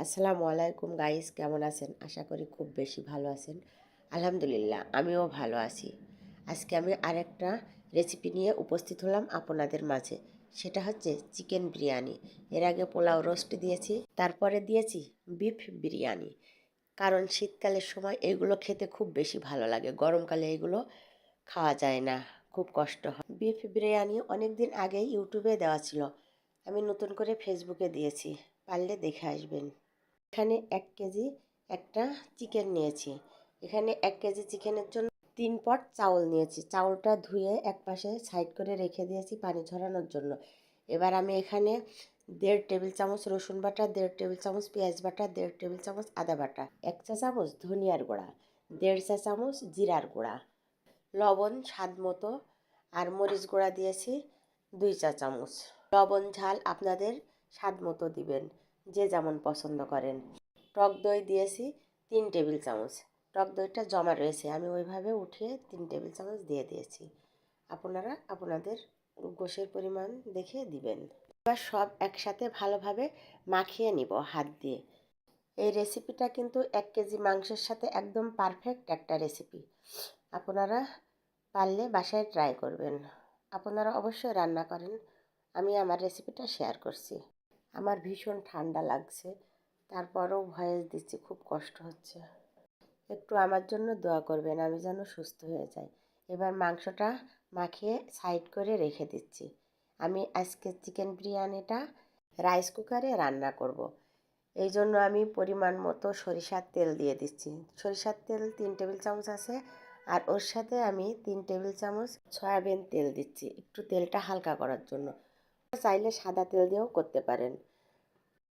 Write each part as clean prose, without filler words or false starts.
আসসালামু আলাইকুম গাইস, কেমন আছেন? আশা করি খুব বেশি ভালো আছেন। আলহামদুলিল্লাহ, আমিও ভালো আছি। আজকে আমি আরেকটা রেসিপি নিয়ে উপস্থিত হলাম আপনাদের মাঝে। সেটা হচ্ছে চিকেন বিরিয়ানি। এর আগে পোলাও রোস্ট দিয়েছি, তারপরে দিয়েছি বিফ বিরিয়ানি। কারণ শীতকালের সময় এগুলো খেতে খুব বেশি ভালো লাগে, গরমকালে এগুলো খাওয়া যায় না, খুব কষ্ট হয়। বিফ বিরিয়ানি অনেক দিন আগেই ইউটিউবে দেওয়া ছিল, আমি নতুন করে ফেসবুকে দিয়েছি, পারলে দেখে আসবেন। এখানে 1 কেজি একটা চিকেন নিয়েছি। এখানে 1 কেজি চিকেনের জন্য 3 পট চাউল নিয়েছি। চাউলটা ধুয়ে একপাশে সাইড করে রেখে দিয়েছি পানি ঝরানোর জন্য। এবার আমি এখানে 1.5 টেবিল চামচ রসুন বাটা, 1.5 টেবিল চামচ পেঁয়াজ বাটা, 1.5 টেবিল চামচ আদা বাটা, 1 চা চামচ ধনিয়ার গুঁড়া, 1.5 চা চামচ জিরার গুঁড়া, লবণ স্বাদ মতো, আর মরিচ গুঁড়া দিয়েছি 2 চা চামচ। লবণ ঝাল আপনাদের স্বাদ মতো দিবেন, যে যেমন পছন্দ করেন। টক দই দিয়েছি 3 টেবিল চামচ। টক দইটা জমা রয়েছে, আমি ওইভাবে উঠিয়ে 3 টেবিল চামচ দিয়ে দিয়েছি। আপনারা আপনাদের গোশের পরিমাণ দেখে দিবেন। এবার সব একসাথে ভালোভাবে মাখিয়ে নিব হাত দিয়ে। এই রেসিপিটা কিন্তু 1 কেজি মাংসের সাথে একদম পারফেক্ট একটা রেসিপি। আপনারা পারলে বাসায় ট্রাই করবেন। আপনারা অবশ্যই রান্না করেন, আমি আমার রেসিপিটা শেয়ার করছি। আমার ভীষণ ঠান্ডা লাগছে, তারপরেও ভয়েস দিচ্ছি, খুব কষ্ট হচ্ছে। একটু আমার জন্য দোয়া করবেন, আমি যেন সুস্থ হয়ে যাই। এবার মাংসটা মাখিয়ে সাইড করে রেখে দিচ্ছি। আমি আজকে চিকেন বিরিয়ানিটা রাইস কুকারে রান্না করব। এই জন্য আমি পরিমাণ মতো সরিষার তেল দিয়ে দিচ্ছি। সরিষার তেল 3 টেবিল চামচ আছে, আর ওর সাথে আমি 3 টেবিল চামচ সয়াবিন তেল দিচ্ছি, একটু তেলটা হালকা করার জন্য। চাইলে সাদা তেল দিয়েও করতে পারেন।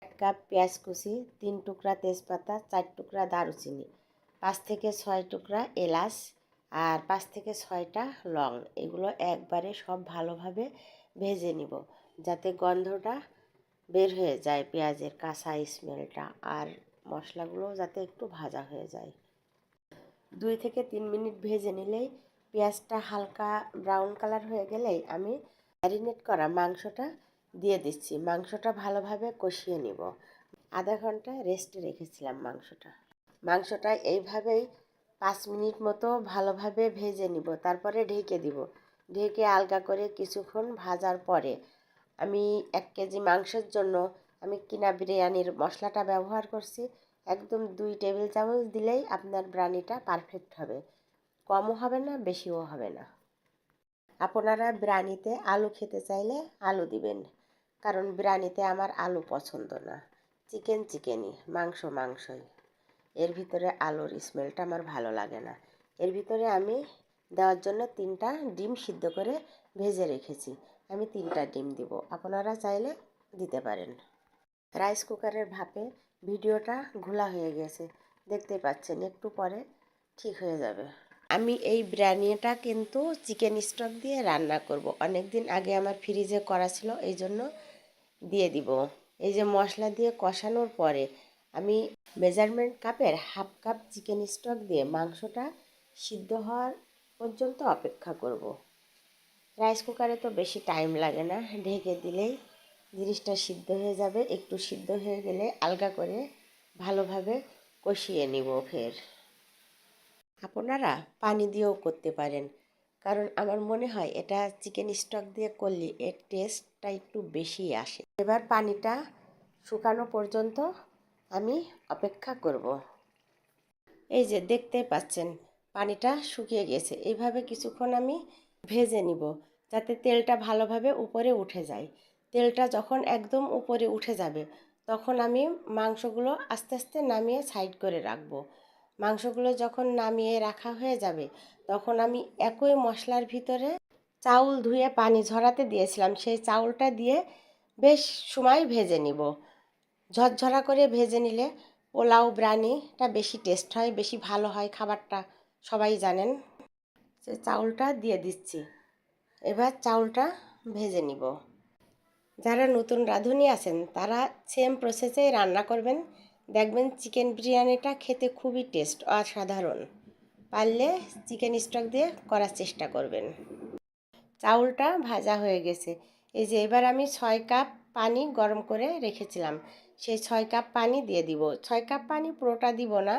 1 কাপ পেঁয়াজ কুচি, 3 টুকরা তেজপাতা, 4 টুকরা দারুচিনি, 5 থেকে 6 টুকরা এলাচ, আর 5 থেকে 6টা লং। এগুলো একবারে সব ভালোভাবে ভেজে নিব, যাতে গন্ধটা বের হয়ে যায়, পেঁয়াজের কাঁচা স্মেলটা, আর মশলাগুলো যাতে একটু ভাজা হয়ে যায়। 2 থেকে 3 মিনিট ভেজে নিলেই, পেঁয়াজটা হালকা ব্রাউন কালার হয়ে গেলেই আমি ম্যারিনেট করা মাংসটা দিয়ে দিচ্ছি। মাংসটা ভালোভাবে কষিয়ে নিব। আধা ঘন্টা রেস্টে রেখেছিলাম মাংসটা এইভাবেই 5 মিনিট মতো ভালোভাবে ভেজে নিব, তারপরে ঢেকে দিব। ঢেকে আলগা করে কিছুক্ষণ ভাজার পরে আমি 1 কেজি মাংসের জন্য আমি কিনা বিরিয়ানির মশলাটা ব্যবহার করছি। একদম 2 টেবিল চামচ দিলেই আপনার বিরিয়ানিটা পারফেক্ট হবে, কমও হবে না, বেশিও হবে না। আপনারা বিরিয়ানিতে আলু খেতে চাইলে আলু দিবেন, কারণ বিরিয়ানিতে আমার আলু পছন্দ না। চিকেন চিকেনই, মাংস মাংসই, এর ভিতরে আলুর স্মেলটা আমার ভালো লাগে না। এর ভিতরে আমি দেওয়ার জন্য 3টা ডিম সিদ্ধ করে ভেজে রেখেছি, আমি 3টা ডিম দিব, আপনারা চাইলে দিতে পারেন। রাইস কুকারের ভাপে ভিডিওটা ঘোলা হয়ে গেছে, দেখতে পাচ্ছেন, একটু পরে ঠিক হয়ে যাবে। আমি এই বিরিয়ানিটা কিন্তু চিকেন স্টক দিয়ে রান্না করব। অনেক দিন আগে আমার ফ্রিজে করা ছিল, এই জন্য দিয়ে দিব। এই যে মশলা দিয়ে কষানোর পরে আমি মেজারমেন্ট কাপের 1/2 কাপ চিকেন স্টক দিয়ে মাংসটা সিদ্ধ হওয়ার পর্যন্ত অপেক্ষা করব। রাইস কুকারে তো বেশি টাইম লাগে না, ঢেকে দিলেই জিনিসটা সিদ্ধ হয়ে যাবে। একটু সিদ্ধ হয়ে গেলে আলগা করে ভালোভাবে কষিয়ে নিব। ফের আপনারা পানি দিয়েও করতে পারেন, কারণ আমার মনে হয় এটা চিকেন স্টক দিয়ে করলে এর টেস্টটা একটু বেশি আসে। এবার পানিটা শুকানো পর্যন্ত আমি অপেক্ষা করব। এই যে দেখতে পাচ্ছেন, পানিটা শুকিয়ে গেছে। এইভাবে কিছুক্ষণ আমি ভেজে নিব, যাতে তেলটা ভালোভাবে উপরে উঠে যায়। তেলটা যখন একদম উপরে উঠে যাবে, তখন আমি মাংসগুলো আস্তে আস্তে নামিয়ে সাইড করে রাখবো। মাংসগুলো যখন নামিয়ে রাখা হয়ে যাবে, তখন আমি একই মশলার ভিতরে চাউল ধুয়ে পানি ঝরাতে দিয়েছিলাম, সেই চাউলটা দিয়ে বেশ সময় ভেজে নিব। ঝরঝরা করে ভেজে নিলে পোলাও বিরিয়ানিটা বেশি টেস্ট হয়, বেশি ভালো হয় খাবারটা, সবাই জানেন। সে চাউলটা দিয়ে দিচ্ছি, এবার চাউলটা ভেজে নিব। যারা নতুন রাঁধুনি আছেন তারা সেম প্রসেসেই রান্না করবেন, দেখবেন চিকেন বিরিয়ানিটা খেতে খুবই টেস্ট, অসাধারণ। পারলে চিকেন স্টক দিয়ে করার চেষ্টা করবেন। চাউলটা ভাজা হয়ে গেছে। এই যে এবার আমি 6 কাপ পানি গরম করে রেখেছিলাম, সেই 6 কাপ পানি দিয়ে দিব। 6 কাপ পানি পুরোটা দিব না,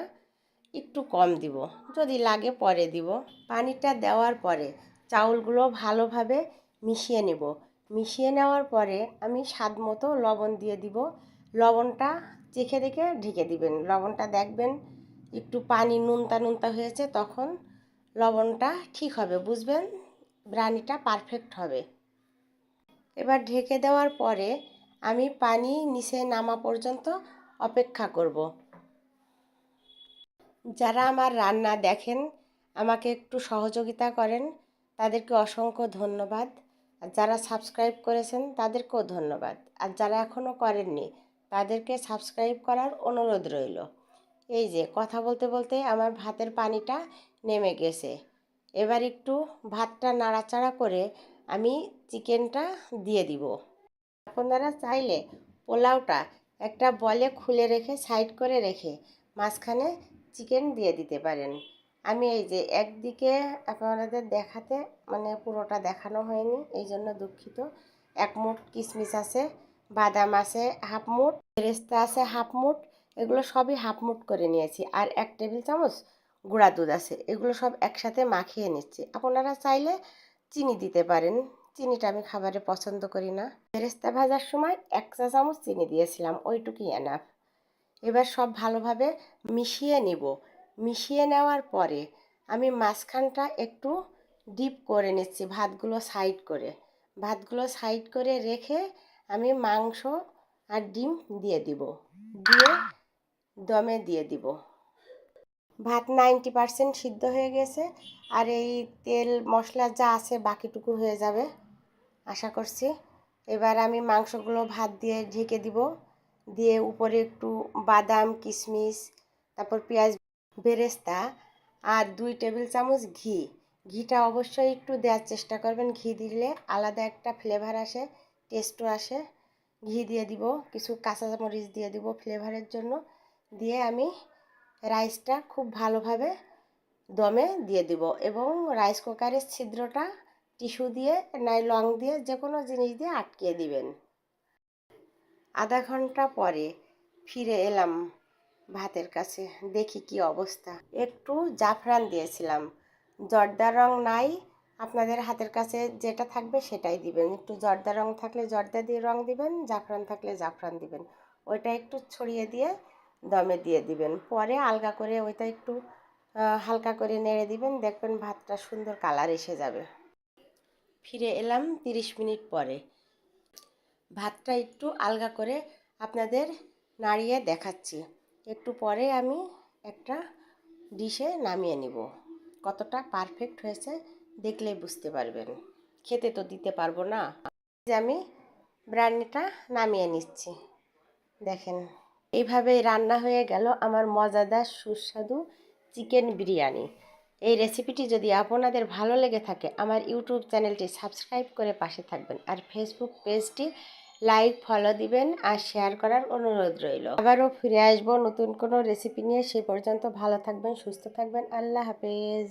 একটু কম দিব, যদি লাগে পরে দিব। পানিটা দেওয়ার পরে চাউলগুলো ভালোভাবে মিশিয়ে নেব। মিশিয়ে নেওয়ার পরে আমি স্বাদ মতো লবণ দিয়ে দিব। লবণটা চেখে দেখে ঢেকে দিবেন। লবণটা দেখবেন একটু পানি নুনতা নুনতা হয়েছে, তখন লবণটা ঠিক হবে, বুঝবেন বিরিয়ানিটা পারফেক্ট হবে। এবার ঢেকে দেওয়ার পরে আমি পানি নিচে নামা পর্যন্ত অপেক্ষা করব। যারা আমার রান্না দেখেন, আমাকে একটু সহযোগিতা করেন, তাদেরকে অসংখ্য ধন্যবাদ। আর যারা সাবস্ক্রাইব করেছেন তাদেরকেও ধন্যবাদ। আর যারা এখনও করেননি তাদেরকে সাবস্ক্রাইব করার অনুরোধ রইল। এই যে কথা বলতে বলতে আমার ভাতের পানিটা নেমে গেছে। এবার একটু ভাতটা নাড়াচাড়া করে আমি চিকেনটা দিয়ে দিব। আপনারা চাইলে পোলাওটা একটা বলে খুলে রেখে সাইড করে রেখে মাঝখানে চিকেন দিয়ে দিতে পারেন। আমি এই যে একদিকে আপনাদের দেখাতে পুরোটা দেখানো হয়নি, এই জন্য দুঃখিত। 1 মুঠ কিশমিশ আছে, বাদাম আছে হাফ মুঠ, বেরেস্তা আছে হাফ মুঠ, এগুলো সবই হাফ মুঠ করে নিয়েছি। আর 1 টেবিল চামচ গুঁড়া দুধ আছে, এগুলো সব একসাথে মাখিয়ে নিচ্ছি। আপনারা চাইলে চিনি দিতে পারেন, চিনিটা আমি খাবারে পছন্দ করি না। বেরেস্তা ভাজার সময় 1 চা চামচ চিনি দিয়েছিলাম, ওইটুকুই এনাফ। এবার সব ভালোভাবে মিশিয়ে নিব। মিশিয়ে নেওয়ার পরে আমি মাঝখানটা একটু ডিপ করে নিচ্ছি, ভাতগুলো সাইড করে রেখে আমি মাংস আর ডিম দিয়ে দিব, দিয়ে দমে দিয়ে দিব। ভাত 90% সিদ্ধ হয়ে গেছে, আর এই তেল মশলা যা আছে বাকিটুকু হয়ে যাবে আশা করছি। এবার আমি মাংসগুলো ভাত দিয়ে ঢেকে দিব, দিয়ে উপরে একটু বাদাম কিশমিশ, তারপর পেঁয়াজ, বেরেস্তা আর 2 টেবিল চামচ ঘিটা অবশ্যই একটু দেওয়ার চেষ্টা করবেন। ঘি দিলে আলাদা একটা ফ্লেভার আসে, টেস্টও আসে। ঘি দিয়ে দিব, কিছু কাঁচামরিচ দিয়ে দিব ফ্লেভারের জন্য। দিয়ে আমি রাইসটা খুব ভালোভাবে দমে দিয়ে দিব, এবং রাইস কুকারের ছিদ্রটা টিস্যু দিয়ে নাই লং দিয়ে যে কোনো জিনিস দিয়ে আটকিয়ে দিবেন। আধা ঘন্টা পরে ফিরে এলাম ভাতের কাছে, দেখি কি অবস্থা। একটু জাফরান দিয়েছিলাম, জর্দা রং নাই, আপনাদের হাতের কাছে যেটা থাকবে সেটাই দিবেন। একটু জর্দা রং থাকলে জর্দা দিয়ে রং দিবেন, জাফরান থাকলে জাফরান দিবেন। ওইটা একটু ছড়িয়ে দিয়ে দমে দিয়ে দিবেন। পরে আলগা করে ওইটা একটু হালকা করে নেড়ে দিবেন, দেখবেন ভাতটা সুন্দর কালার এসে যাবে। ফিরে এলাম 30 মিনিট পরে। ভাতটা একটু আলগা করে আপনাদের নাড়িয়ে দেখাচ্ছি। একটু পরে আমি একটা ডিশে নামিয়ে নিব। কতটা পারফেক্ট হয়েছে দেখলেই বুঝতে পারবেন, খেতে তো দিতে পারবো না। যে আমি বিরিয়ানিটা নামিয়ে নিচ্ছি, দেখেন এইভাবেই রান্না হয়ে গেল আমার মজাদার সুস্বাদু চিকেন বিরিয়ানি। এই রেসিপিটি যদি আপনাদের ভালো লেগে থাকে আমার ইউটিউব চ্যানেলটি সাবস্ক্রাইব করে পাশে থাকবেন, আর ফেসবুক পেজটি লাইক ফলো দিবেন আর শেয়ার করার অনুরোধ রইল। আবারও ফিরে আসবো নতুন কোনো রেসিপি নিয়ে, সে পর্যন্ত ভালো থাকবেন, সুস্থ থাকবেন। আল্লাহ হাফেজ।